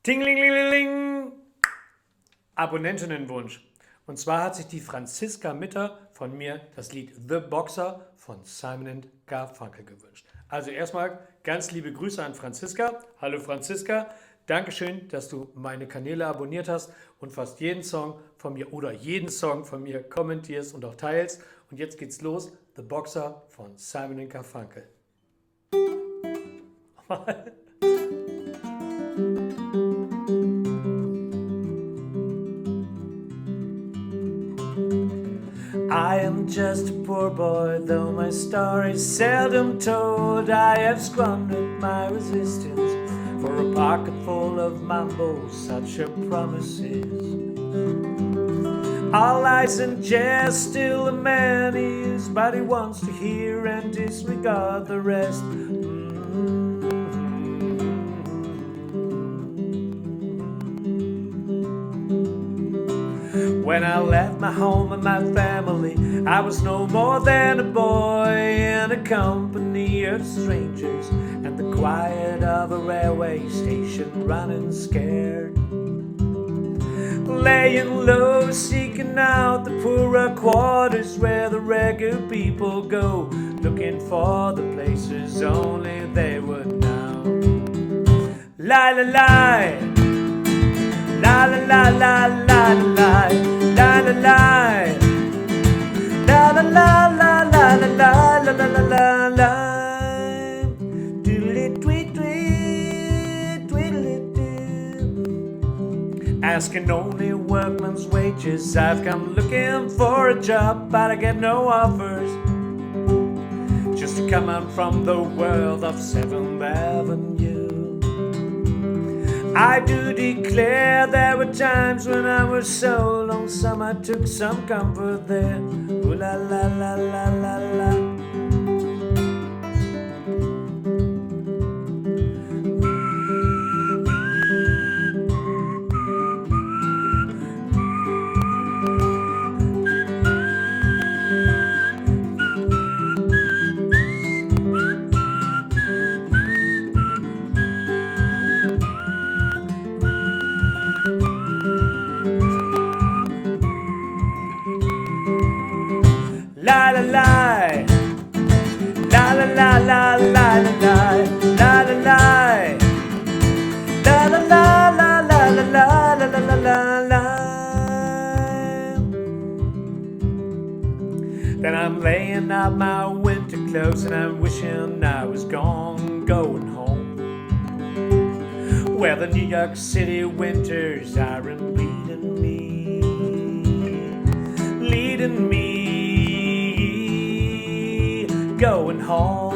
Tinglinglingeling! Abonnentinnenwunsch. Und zwar hat sich die Franziska Mitter von mir das Lied The Boxer von Simon & Garfunkel gewünscht. Also erstmal ganz liebe Grüße an Franziska. Hallo Franziska, Dankeschön, dass du meine Kanäle abonniert hast und fast jeden Song von mir oder jeden Song von mir kommentierst und auch teilst. Und jetzt geht's los, The Boxer von Simon & Garfunkel. I am just a poor boy, though my story's seldom told. I have squandered my resistance for a pocket full of mambo, such are promises. All lies and jest, still a man is, but he wants to hear and disregard the rest. When I left my home and my family, I was no more than a boy in a company of strangers and the quiet of a railway station, running scared, laying low, seeking out the poorer quarters where the regular people go, looking for the places only they would know. Lie, lie, lie. La la la la la la la la la la la la la la la la la la la. Doodly tweet tweet tweedly doo. Asking only workman's wages. I've come looking for a job, but I get no offers. Just to come out from the world of 7th Avenue. I do declare there were times when I was so lonesome I took some comfort there. Ooh la la la la la la. La la la, la la la la la la la la la la la la la la la la la la la. Then I'm laying out my winter clothes and I'm wishing I was gone, going home, where the New York City winters aren't leading me. Going home.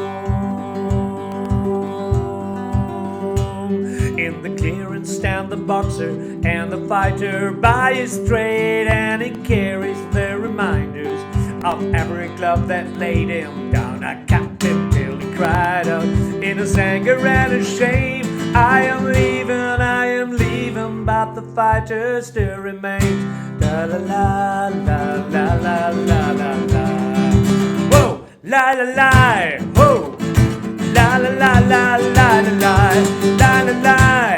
In the clearance stand the boxer and the fighter by his trade, and he carries the reminders of every glove that laid him down. I capped him till he cried out in his anger and his shame. I am leaving, but the fighter still remains. La la la la la la la la la. La la la, ho! La la la la la la la la la la.